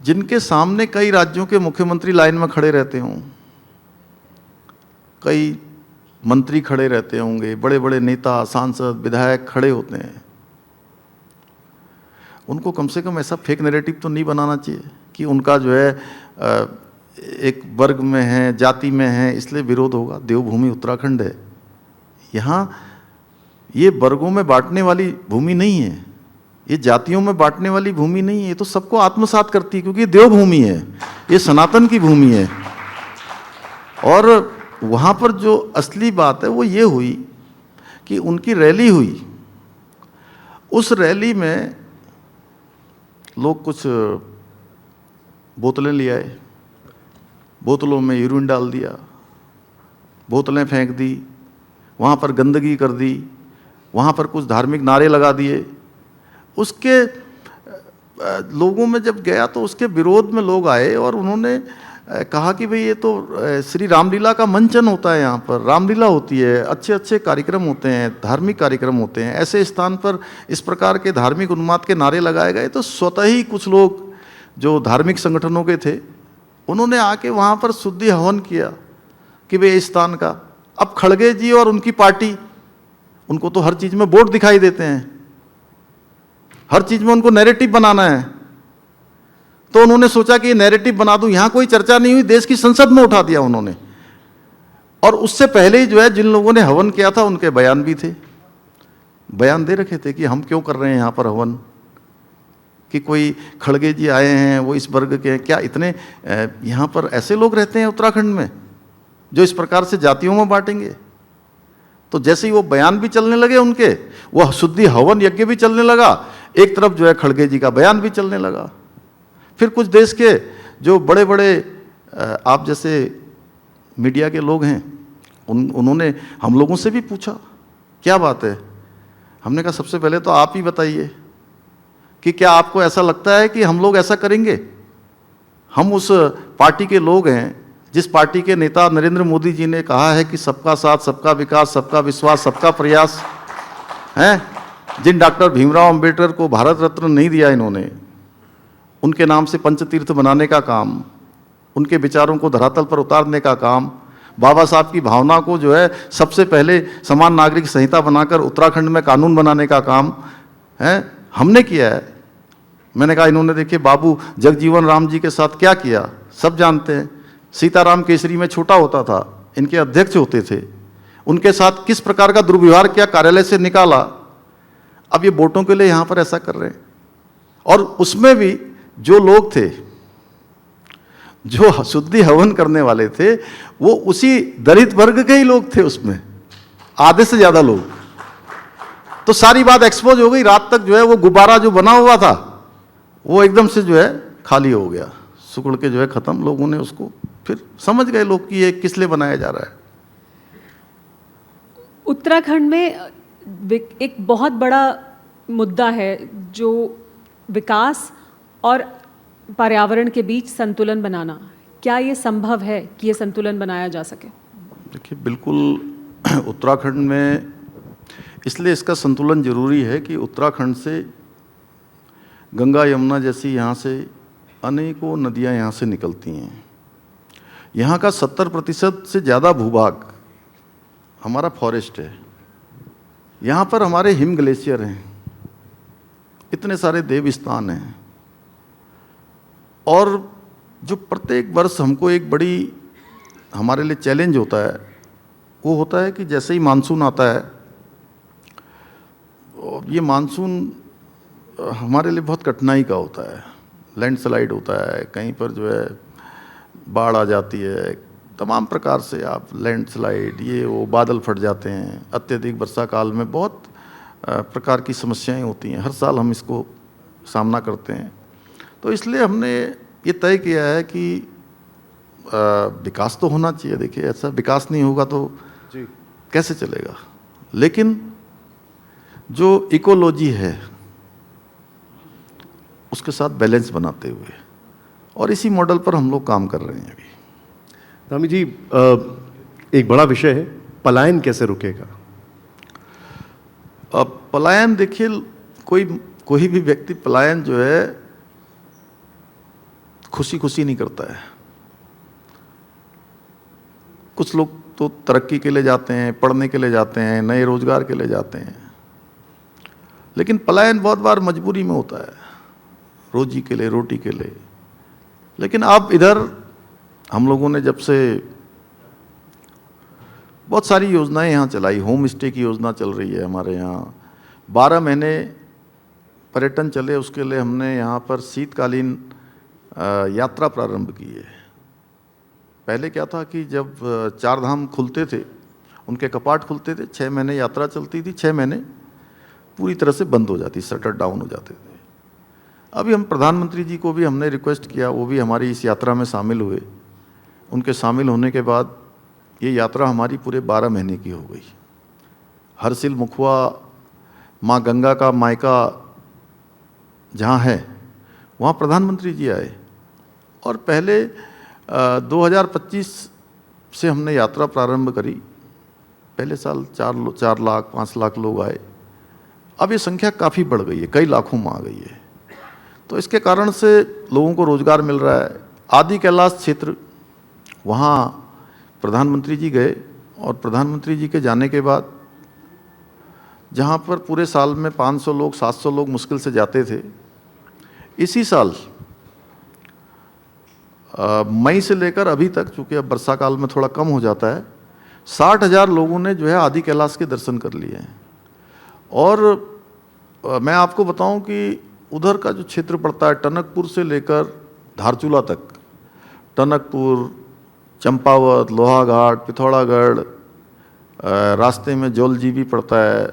जिनके सामने कई राज्यों के मुख्यमंत्री लाइन में खड़े रहते हों, कई मंत्री खड़े रहते होंगे, बड़े बड़े नेता, सांसद, विधायक खड़े होते हैं। उनको कम से कम ऐसा फेक नैरेटिव तो नहीं बनाना चाहिए कि उनका जो है एक वर्ग में है, जाति में है, इसलिए विरोध होगा। देवभूमि उत्तराखंड है, यहाँ ये वर्गों में बांटने वाली भूमि नहीं है, ये जातियों में बांटने वाली भूमि नहीं है, ये तो सबको आत्मसात करती है, क्योंकि ये देवभूमि है, ये सनातन की भूमि है। और वहाँ पर जो असली बात है वो ये हुई कि उनकी रैली हुई, उस रैली में लोग कुछ बोतलें ले आए, बोतलों में यूरिन डाल दिया, बोतलें फेंक दी, वहाँ पर गंदगी कर दी, वहाँ पर कुछ धार्मिक नारे लगा दिए। उसके लोगों में जब गया तो उसके विरोध में लोग आए और उन्होंने कहा कि भाई ये तो श्री रामलीला का मंचन होता है, यहाँ पर रामलीला होती है, अच्छे अच्छे कार्यक्रम होते हैं, धार्मिक कार्यक्रम होते हैं, ऐसे स्थान पर इस प्रकार के धार्मिक उन्माद के नारे लगाए गए। तो स्वतः ही कुछ लोग जो धार्मिक संगठनों के थे उन्होंने आके वहाँ पर शुद्धि हवन किया कि भाई इस स्थान का। अब खड़गे जी और उनकी पार्टी, उनको तो हर चीज़ में वोट दिखाई देते हैं, हर चीज़ में उनको नैरेटिव बनाना है, तो उन्होंने सोचा कि ये नैरेटिव बना दूं। यहाँ कोई चर्चा नहीं हुई, देश की संसद में उठा दिया उन्होंने। और उससे पहले ही जो है जिन लोगों ने हवन किया था उनके बयान भी थे, बयान दे रखे थे कि हम क्यों कर रहे हैं यहाँ पर हवन, कि कोई खड़गे जी आए हैं, वो इस वर्ग के हैं क्या। इतने यहाँ पर ऐसे लोग रहते हैं उत्तराखंड में जो इस प्रकार से जातियों में बांटेंगे। तो जैसे ही वो बयान भी चलने लगे उनके, वो शुद्धि हवन यज्ञ भी चलने लगा, एक तरफ जो है खड़गे जी का बयान भी चलने लगा। फिर कुछ देश के जो बड़े बड़े आप जैसे मीडिया के लोग हैं, उन्होंने हम लोगों से भी पूछा क्या बात है। हमने कहा सबसे पहले तो आप ही बताइए कि क्या आपको ऐसा लगता है कि हम लोग ऐसा करेंगे। हम उस पार्टी के लोग हैं जिस पार्टी के नेता नरेंद्र मोदी जी ने कहा है कि सबका साथ, सबका विकास, सबका विश्वास, सबका प्रयास हैं। जिन डॉक्टर भीमराव अंबेडकर को भारत रत्न नहीं दिया इन्होंने, उनके नाम से पंचतीर्थ बनाने का काम, उनके विचारों को धरातल पर उतारने का काम, बाबा साहब की भावना को जो है सबसे पहले समान नागरिक संहिता बनाकर उत्तराखंड में कानून बनाने का काम है हमने किया है। मैंने कहा इन्होंने देखिए बाबू जगजीवन राम जी के साथ क्या किया, सब जानते हैं। सीताराम केसरी में छोटा होता था, इनके अध्यक्ष होते थे, उनके साथ किस प्रकार का दुर्व्यवहार किया, कार्यालय से निकाला। अब ये वोटों के लिए यहाँ पर ऐसा कर रहे हैं। और उसमें भी जो लोग थे, जो शुद्धि हवन करने वाले थे, वो उसी दलित वर्ग के ही लोग थे, उसमें आधे से ज्यादा लोग। तो सारी बात एक्सपोज हो गई। रात तक जो है वो गुब्बारा जो बना हुआ था वो एकदम से जो है खाली हो गया, सुकड़ के जो है खत्म। लोगों ने उसको फिर समझ गए लोग कि ये किस लिए बनाया जा रहा है। उत्तराखंड में एक बहुत बड़ा मुद्दा है जो विकास और पर्यावरण के बीच संतुलन बनाना। क्या ये संभव है कि ये संतुलन बनाया जा सके? देखिए बिल्कुल उत्तराखंड में इसलिए इसका संतुलन जरूरी है कि उत्तराखंड से गंगा यमुना जैसी यहाँ से अनेकों नदियाँ यहाँ से निकलती हैं। यहाँ का 70% से ज़्यादा भूभाग हमारा फॉरेस्ट है। यहाँ पर हमारे हिम ग्लेशियर हैं, इतने सारे देव स्थान हैं। और जो प्रत्येक वर्ष हमको एक बड़ी हमारे लिए चैलेंज होता है, वो होता है कि जैसे ही मानसून आता है, ये मानसून हमारे लिए बहुत कठिनाई का होता है। लैंडस्लाइड होता है, कहीं पर जो है बाढ़ आ जाती है, तमाम प्रकार से आप लैंडस्लाइड, ये वो बादल फट जाते हैं। अत्यधिक वर्षा काल में बहुत प्रकार की समस्याएं होती हैं। हर साल हम इसको सामना करते हैं। तो इसलिए हमने ये तय किया है कि विकास तो होना चाहिए। देखिए ऐसा विकास नहीं होगा तो जी कैसे चलेगा। लेकिन जो इकोलॉजी है उसके साथ बैलेंस बनाते हुए, और इसी मॉडल पर हम लोग काम कर रहे हैं अभी। धामी जी, एक बड़ा विषय है, पलायन कैसे रुकेगा? अब पलायन देखिए, कोई भी व्यक्ति पलायन जो है खुशी खुशी नहीं करता है। कुछ लोग तो तरक्की के लिए जाते हैं, पढ़ने के लिए जाते हैं, नए रोजगार के लिए जाते हैं। लेकिन पलायन बहुत बार मजबूरी में होता है, रोजी के लिए, रोटी के लिए। लेकिन अब इधर हम लोगों ने जब से बहुत सारी योजनाएं यहाँ चलाई, होम स्टे की योजना चल रही है हमारे यहाँ। 12 महीने पर्यटन चले, उसके लिए हमने यहाँ पर शीतकालीन यात्रा प्रारंभ की है। पहले क्या था कि जब 4 धाम खुलते थे, उनके कपाट खुलते थे, 6 महीने यात्रा चलती थी, 6 महीने पूरी तरह से बंद हो जाती, शटर डाउन हो जाते थे। अभी हम प्रधानमंत्री जी को भी हमने रिक्वेस्ट किया, वो भी हमारी इस यात्रा में शामिल हुए। उनके शामिल होने के बाद ये यात्रा हमारी पूरे 12 महीने की हो गई। हरसिल मुखवा माँ गंगा का मायका जहाँ है, वहाँ प्रधानमंत्री जी आए। और पहले 2025 से हमने यात्रा प्रारंभ करी। पहले साल 4 लाख 5 लाख लोग आए। अब ये संख्या काफ़ी बढ़ गई है, कई लाखों में आ गई है। तो इसके कारण से लोगों को रोजगार मिल रहा है। आदि कैलाश क्षेत्र, वहाँ प्रधानमंत्री जी गए, और प्रधानमंत्री जी के जाने के बाद जहाँ पर पूरे साल में 500 लोग 700 लोग मुश्किल से जाते थे, इसी साल मई से लेकर अभी तक, चूँकि अब वर्षा काल में थोड़ा कम हो जाता है, 60,000 लोगों ने जो है आदि कैलाश के दर्शन कर लिए हैं। और मैं आपको बताऊं कि उधर का जो क्षेत्र पड़ता है, टनकपुर से लेकर धारचूला तक, टनकपुर, चंपावत, लोहाघाट, पिथौरागढ़, रास्ते में जौलजीबी पड़ता है,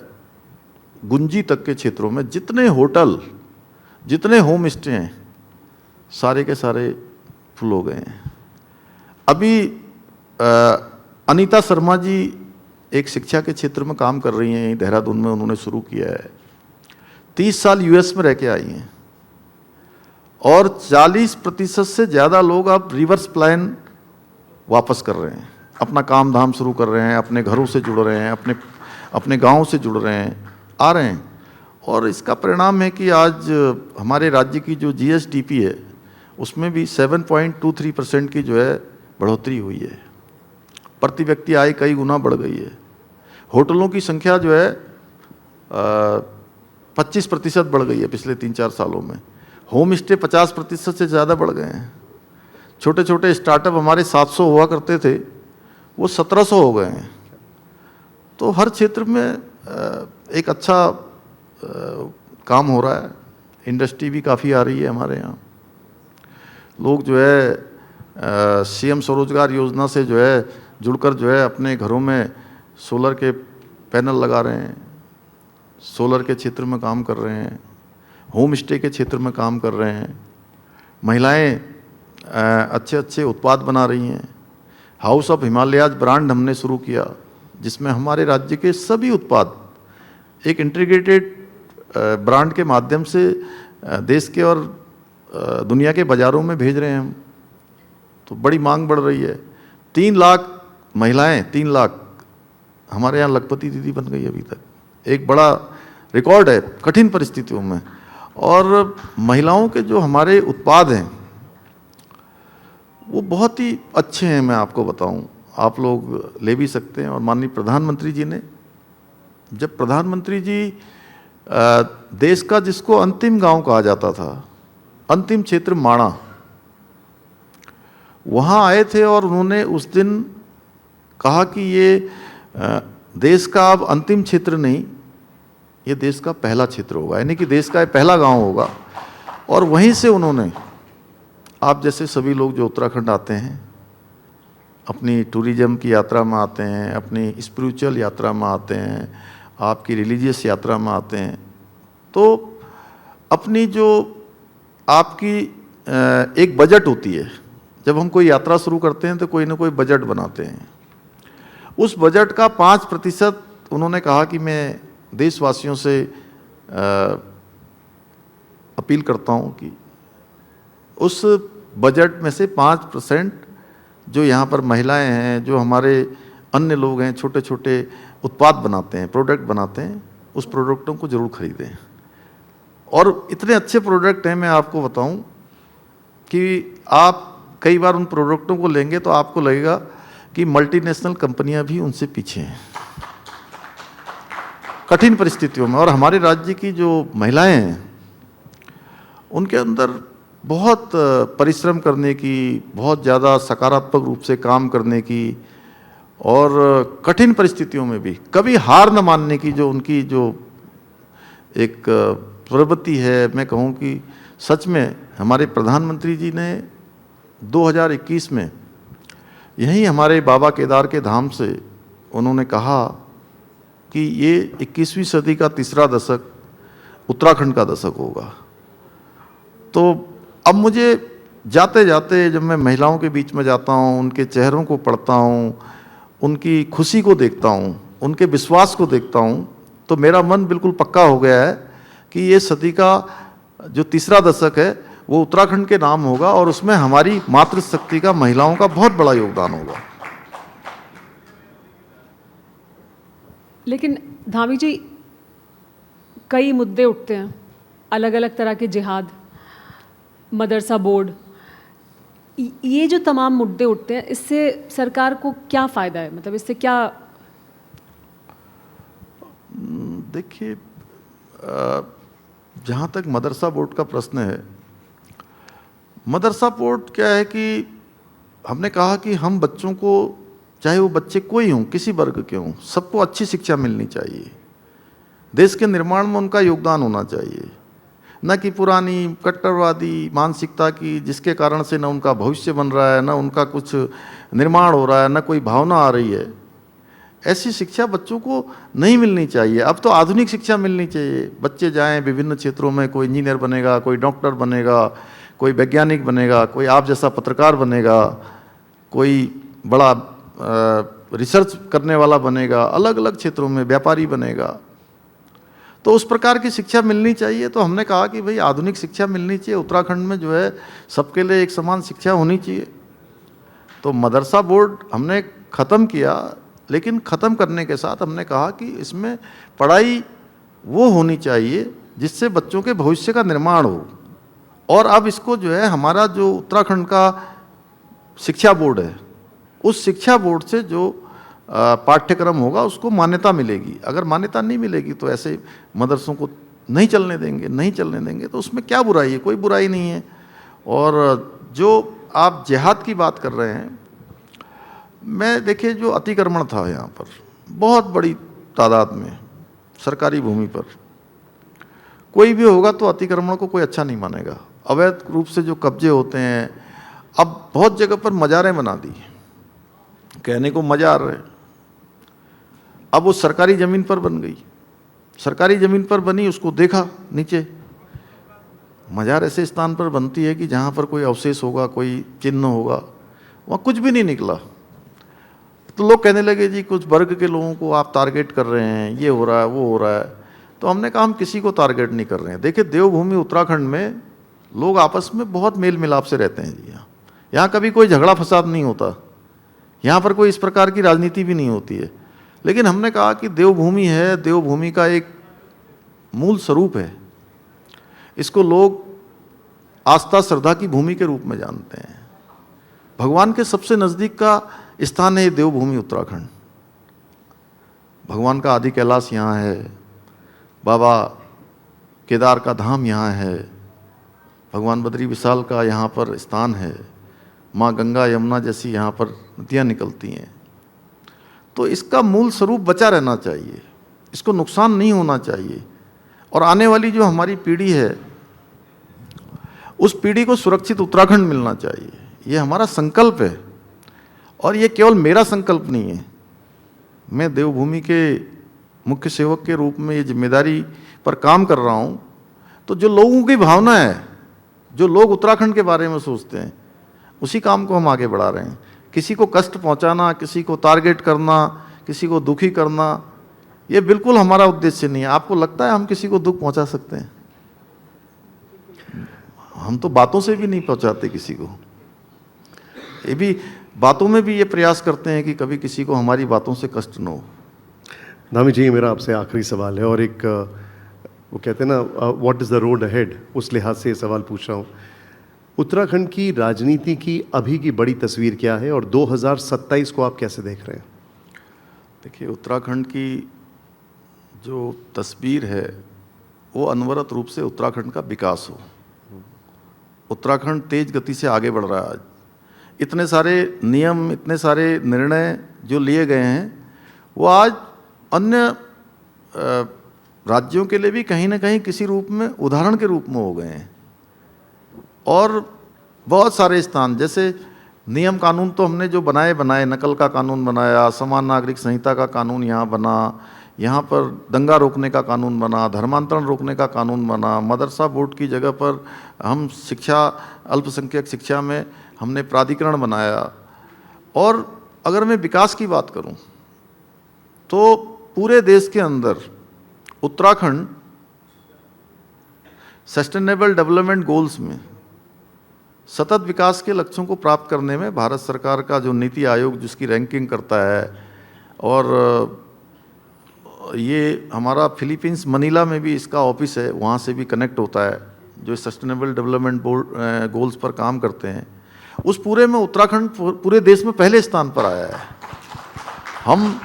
गुंजी तक के क्षेत्रों में जितने होटल, जितने होम स्टे हैं, सारे के सारे फुल हो गए हैं। अभी अनीता शर्मा जी एक शिक्षा के क्षेत्र में काम कर रही हैं, देहरादून में उन्होंने शुरू किया है। 30 साल यूएस में रह के आई हैं और 40% से ज़्यादा लोग अब रिवर्स प्लान वापस कर रहे हैं, अपना काम धाम शुरू कर रहे हैं, अपने घरों से जुड़ रहे हैं, अपने गाँव से जुड़ रहे हैं, आ रहे हैं। और इसका परिणाम है कि आज हमारे राज्य की जो जीएसडीपी है उसमें भी 7.23% की जो है बढ़ोतरी हुई है। प्रति व्यक्ति आय कई गुना बढ़ गई है। होटलों की संख्या जो है 25% बढ़ गई है पिछले 3-4 सालों में। होम स्टे 50% से ज़्यादा बढ़ गए हैं। छोटे छोटे स्टार्टअप हमारे 700 हुआ करते थे, वो 1700 हो गए हैं। तो हर क्षेत्र में एक अच्छा काम हो रहा है। इंडस्ट्री भी काफ़ी आ रही है हमारे यहाँ। लोग जो है सीएम स्वरोजगार योजना से जो है जुड़कर जो है अपने घरों में सोलर के पैनल लगा रहे हैं, सोलर के क्षेत्र में काम कर रहे हैं, होम स्टे के क्षेत्र में काम कर रहे हैं। महिलाएं अच्छे अच्छे उत्पाद बना रही हैं। हाउस ऑफ हिमालयाज ब्रांड हमने शुरू किया, जिसमें हमारे राज्य के सभी उत्पाद एक इंटीग्रेटेड ब्रांड के माध्यम से देश के और दुनिया के बाज़ारों में भेज रहे हैं हम। तो बड़ी मांग बढ़ रही है। 3 लाख महिलाएं, 3 लाख हमारे यहाँ लखपति दीदी बन गई अभी तक। एक बड़ा रिकॉर्ड है कठिन परिस्थितियों में। और महिलाओं के जो हमारे उत्पाद हैं वो बहुत ही अच्छे हैं। मैं आपको बताऊं, आप लोग ले भी सकते हैं। और माननीय प्रधानमंत्री जी ने, जब प्रधानमंत्री जी देश का जिसको अंतिम गांव कहा जाता था, अंतिम क्षेत्र माणा, वहाँ आए थे और उन्होंने उस दिन कहा कि ये देश का अब अंतिम क्षेत्र नहीं, ये देश का पहला क्षेत्र होगा, यानी कि देश का पहला गांव होगा। और वहीं से उन्होंने, आप जैसे सभी लोग जो उत्तराखंड आते हैं, अपनी टूरिज्म की यात्रा में आते हैं, अपनी स्पिरिचुअल यात्रा में आते हैं, आपकी रिलीजियस यात्रा में आते हैं, तो अपनी जो आपकी एक बजट होती है, जब हम कोई यात्रा शुरू करते हैं तो कोई ना कोई बजट बनाते हैं। उस बजट का 5% उन्होंने कहा कि मैं देशवासियों से अपील करता हूं कि उस बजट में से 5% जो यहाँ पर महिलाएं हैं, जो हमारे अन्य लोग हैं, छोटे छोटे उत्पाद बनाते हैं, प्रोडक्ट बनाते हैं, उस प्रोडक्टों को ज़रूर खरीदें। और इतने अच्छे प्रोडक्ट हैं, मैं आपको बताऊं कि आप कई बार उन प्रोडक्टों को लेंगे तो आपको लगेगा कि मल्टीनेशनल कंपनियां भी उनसे पीछे हैं कठिन परिस्थितियों में। और हमारे राज्य की जो महिलाएं हैं, उनके अंदर बहुत परिश्रम करने की, बहुत ज़्यादा सकारात्मक रूप से काम करने की और कठिन परिस्थितियों में भी कभी हार न मानने की जो उनकी जो एक प्रवृत्ति है, मैं कहूँ कि सच में हमारे प्रधानमंत्री जी ने 2021 में यहीं हमारे बाबा केदार के धाम से उन्होंने कहा कि ये 21वीं सदी का तीसरा दशक उत्तराखंड का दशक होगा। तो अब मुझे जाते जाते जब मैं महिलाओं के बीच में जाता हूँ, उनके चेहरों को पढ़ता हूँ, उनकी खुशी को देखता हूँ, उनके विश्वास को देखता हूँ, तो मेरा मन बिल्कुल पक्का हो गया है कि ये सदी का जो तीसरा दशक है वो उत्तराखंड के नाम होगा और उसमें हमारी मातृशक्ति का, महिलाओं का बहुत बड़ा योगदान होगा। लेकिन धामी जी, कई मुद्दे उठते हैं, अलग अलग तरह के जिहाद, मदरसा बोर्ड, ये जो तमाम मुद्दे उठते हैं, इससे सरकार को क्या फ़ायदा है? मतलब इससे क्या? देखिए, जहाँ तक मदरसा बोर्ड का प्रश्न है, मदरसा बोर्ड क्या है कि हमने कहा कि हम बच्चों को, चाहे वो बच्चे कोई हों, किसी वर्ग के हों, सबको अच्छी शिक्षा मिलनी चाहिए। देश के निर्माण में उनका योगदान होना चाहिए, न कि पुरानी कट्टरवादी मानसिकता की, जिसके कारण से न उनका भविष्य बन रहा है, न उनका कुछ निर्माण हो रहा है, न कोई भावना आ रही है। ऐसी शिक्षा बच्चों को नहीं मिलनी चाहिए। अब तो आधुनिक शिक्षा मिलनी चाहिए। बच्चे जाएं विभिन्न क्षेत्रों में, कोई इंजीनियर बनेगा, कोई डॉक्टर बनेगा, कोई वैज्ञानिक बनेगा, कोई आप जैसा पत्रकार बनेगा, कोई बड़ा रिसर्च करने वाला बनेगा, अलग अलग क्षेत्रों में व्यापारी बनेगा। तो उस प्रकार की शिक्षा मिलनी चाहिए। तो हमने कहा कि भाई आधुनिक शिक्षा मिलनी चाहिए, उत्तराखंड में जो है सबके लिए एक समान शिक्षा होनी चाहिए। तो मदरसा बोर्ड हमने ख़त्म किया, लेकिन ख़त्म करने के साथ हमने कहा कि इसमें पढ़ाई वो होनी चाहिए जिससे बच्चों के भविष्य का निर्माण हो। और अब इसको जो है हमारा जो उत्तराखंड का शिक्षा बोर्ड है, उस शिक्षा बोर्ड से जो पाठ्यक्रम होगा उसको मान्यता मिलेगी। अगर मान्यता नहीं मिलेगी तो ऐसे मदरसों को नहीं चलने देंगे। तो उसमें क्या बुराई है? कोई बुराई नहीं है। और जो आप जिहाद की बात कर रहे हैं, मैं देखिए जो अतिक्रमण था यहाँ पर बहुत बड़ी तादाद में सरकारी भूमि पर, कोई भी होगा तो अतिक्रमण को कोई अच्छा नहीं मानेगा। अवैध रूप से जो कब्जे होते हैं, अब बहुत जगह पर मज़ारें बना दी, कहने को मज़ार है, अब वो सरकारी ज़मीन पर बन गई। सरकारी ज़मीन पर बनी, उसको देखा नीचे, मज़ार ऐसे स्थान पर बनती है कि जहाँ पर कोई अवशेष होगा, कोई चिन्ह होगा, वहाँ कुछ भी नहीं निकला। तो लोग कहने लगे जी कुछ वर्ग के लोगों को आप टारगेट कर रहे हैं, ये हो रहा है, वो हो रहा है। तो हमने कहा हम किसी को टारगेट नहीं कर रहे हैं। देखिए देवभूमि उत्तराखंड में लोग आपस में बहुत मेल मिलाप से रहते हैं जी। यहाँ कभी कोई झगड़ा फसाद नहीं होता, यहाँ पर कोई इस प्रकार की राजनीति भी नहीं होती है। लेकिन हमने कहा कि देवभूमि है, देवभूमि का एक मूल स्वरूप है, इसको लोग आस्था श्रद्धा की भूमि के रूप में जानते हैं। भगवान के सबसे नज़दीक का स्थान है देवभूमि उत्तराखंड। भगवान का आदि कैलाश यहाँ है, बाबा केदार का धाम यहाँ है, भगवान बद्री विशाल का यहाँ पर स्थान है, माँ गंगा यमुना जैसी यहाँ पर नदियाँ निकलती हैं। तो इसका मूल स्वरूप बचा रहना चाहिए, इसको नुकसान नहीं होना चाहिए। और आने वाली जो हमारी पीढ़ी है, उस पीढ़ी को सुरक्षित उत्तराखंड मिलना चाहिए, ये हमारा संकल्प है। और ये केवल मेरा संकल्प नहीं है, मैं देवभूमि के मुख्य सेवक के रूप में ये जिम्मेदारी पर काम कर रहा हूँ। तो जो लोगों की भावना है, जो लोग उत्तराखंड के बारे में सोचते हैं, उसी काम को हम आगे बढ़ा रहे हैं। किसी को कष्ट पहुंचाना, किसी को टारगेट करना, किसी को दुखी करना, ये बिल्कुल हमारा उद्देश्य नहीं है। आपको लगता है हम किसी को दुख पहुंचा सकते हैं? हम तो बातों से भी नहीं पहुंचाते किसी को। ये भी बातों में भी ये प्रयास करते हैं कि कभी किसी को हमारी बातों से कष्ट न हो। धामी जी, मेरा आपसे आखिरी सवाल है, और एक वो कहते हैं ना what is the road ahead, उस लिहाज से ये सवाल पूछ रहा हूँ। उत्तराखंड की राजनीति की अभी की बड़ी तस्वीर क्या है और 2027 को आप कैसे देख रहे हैं? देखिए उत्तराखंड की जो तस्वीर है वो अनवरत रूप से उत्तराखंड का विकास हो। उत्तराखंड तेज गति से आगे बढ़ रहा है। आज इतने सारे नियम, इतने सारे निर्णय जो लिए गए हैं, वो आज अन्य राज्यों के लिए भी कहीं ना कहीं किसी रूप में उदाहरण के रूप में हो गए हैं। और बहुत सारे स्थान, जैसे नियम कानून तो हमने जो बनाए, नकल का कानून बनाया, समान नागरिक संहिता का कानून यहाँ बना, यहाँ पर दंगा रोकने का कानून बना, धर्मांतरण रोकने का कानून बना, मदरसा बोर्ड की जगह पर हम शिक्षा, अल्पसंख्यक शिक्षा में हमने प्राधिकरण बनाया। और अगर मैं विकास की बात करूं तो पूरे देश के अंदर उत्तराखंड सस्टेनेबल डेवलपमेंट गोल्स में सतत विकास के लक्ष्यों को प्राप्त करने में भारत सरकार का जो नीति आयोग जिसकी रैंकिंग करता है, और ये हमारा फिलीपींस मनीला में भी इसका ऑफिस है, वहाँ से भी कनेक्ट होता है, जो सस्टेनेबल डेवलपमेंट गोल्स पर काम करते हैं, उस पूरे में उत्तराखंड पूरे देश में पहले स्थान पर आया है। हम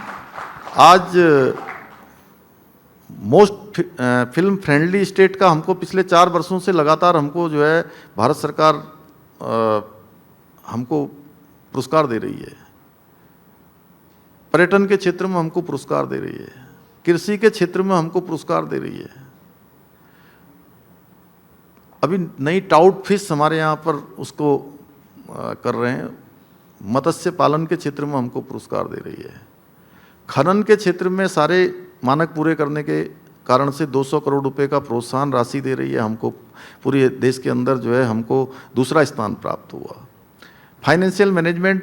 आज मोस्ट फिल्म फ्रेंडली स्टेट का हमको पिछले 4 वर्षों से लगातार हमको जो है भारत सरकार हमको पुरस्कार दे रही है। पर्यटन के क्षेत्र में हमको पुरस्कार दे रही है, कृषि के क्षेत्र में हमको पुरस्कार दे रही है। अभी नई ट्राउट फिश हमारे यहाँ पर उसको कर रहे हैं, मत्स्य पालन के क्षेत्र में हमको पुरस्कार दे रही है। खनन के क्षेत्र में सारे मानक पूरे करने के कारण से 200 करोड़ रुपए का प्रोत्साहन राशि दे रही है हमको। पूरे देश के अंदर जो है हमको दूसरा स्थान प्राप्त हुआ। फाइनेंशियल मैनेजमेंट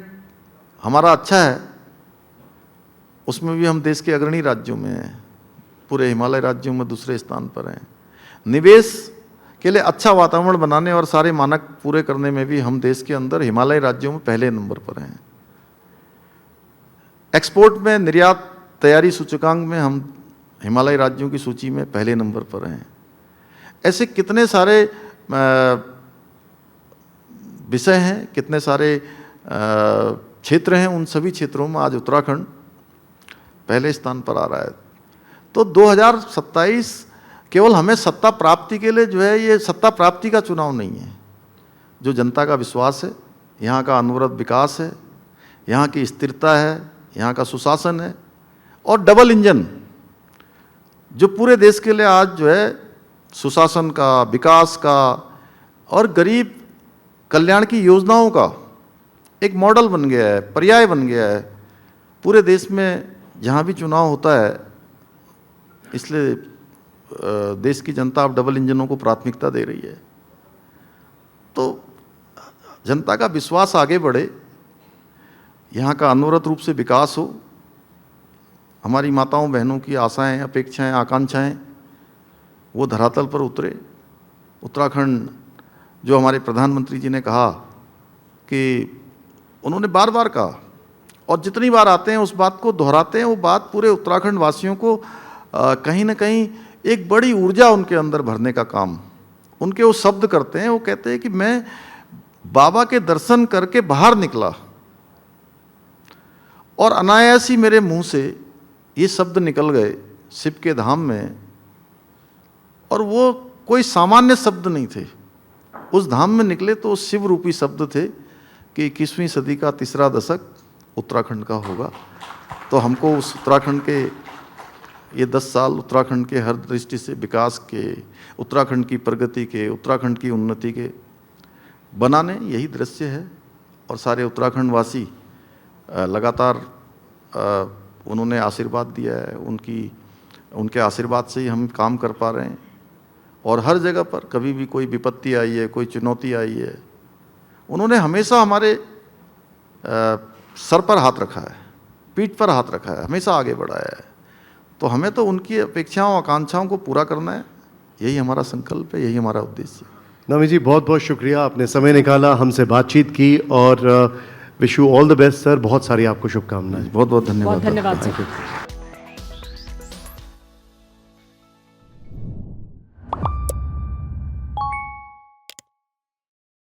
हमारा अच्छा है, उसमें भी हम देश के अग्रणी राज्यों में हैं, पूरे हिमालय राज्यों में दूसरे स्थान पर हैं। निवेश के लिए अच्छा वातावरण बनाने और सारे मानक पूरे करने में भी हम देश के अंदर हिमालय राज्यों में पहले नंबर पर हैं। एक्सपोर्ट में निर्यात तैयारी सूचकांक में हम हिमालय राज्यों की सूची में पहले नंबर पर हैं। ऐसे कितने सारे विषय हैं, कितने सारे क्षेत्र हैं, उन सभी क्षेत्रों में आज उत्तराखंड पहले स्थान पर आ रहा है। तो 2027 केवल हमें सत्ता प्राप्ति के लिए जो है, ये सत्ता प्राप्ति का चुनाव नहीं है। जो जनता का विश्वास है, यहाँ का अनवरत विकास है, यहाँ की स्थिरता है, यहाँ का सुशासन है और डबल इंजन जो पूरे देश के लिए आज जो है सुशासन का, विकास का और गरीब कल्याण की योजनाओं का एक मॉडल बन गया है, पर्याय बन गया है पूरे देश में जहाँ भी चुनाव होता है। इसलिए देश की जनता अब डबल इंजनों को प्राथमिकता दे रही है। तो जनता का विश्वास आगे बढ़े, यहाँ का अनवरत रूप से विकास हो, हमारी माताओं बहनों की आशाएं, अपेक्षाएं, आकांक्षाएं वो धरातल पर उतरे। उत्तराखंड जो हमारे प्रधानमंत्री जी ने कहा कि उन्होंने बार बार कहा और जितनी बार आते हैं उस बात को दोहराते हैं, वो बात पूरे उत्तराखंड वासियों को कहीं ना कहीं एक बड़ी ऊर्जा उनके अंदर भरने का काम उनके वो शब्द करते हैं। वो कहते हैं कि मैं बाबा के दर्शन करके बाहर निकला और अनायास ही मेरे मुंह से ये शब्द निकल गए शिव के धाम में, और वो कोई सामान्य शब्द नहीं थे। उस धाम में निकले तो शिव रूपी शब्द थे कि 21वीं सदी का तीसरा दशक उत्तराखंड का होगा। तो हमको उस उत्तराखंड के ये 10 साल उत्तराखंड के हर दृष्टि से विकास के, उत्तराखंड की प्रगति के, उत्तराखंड की उन्नति के बनाने यही दृश्य है। और सारे उत्तराखंड वासी लगातार उन्होंने आशीर्वाद दिया है, उनके आशीर्वाद से ही हम काम कर पा रहे हैं। और हर जगह पर कभी भी कोई विपत्ति आई है, कोई चुनौती आई है, उन्होंने हमेशा हमारे सर पर हाथ रखा है, पीठ पर हाथ रखा है, हमेशा आगे बढ़ाया है। तो हमें तो उनकी अपेक्षाओं आकांक्षाओं को पूरा करना है, यही हमारा संकल्प है, यही हमारा उद्देश्य है। नमी जी, बहुत बहुत शुक्रिया, आपने समय निकाला, हमसे बातचीत की और wish you all the best sir. बहुत सारी आपको शुभकामनाएं। बहुत बहुत धन्यवाद। बहुत धन्यवाद सर।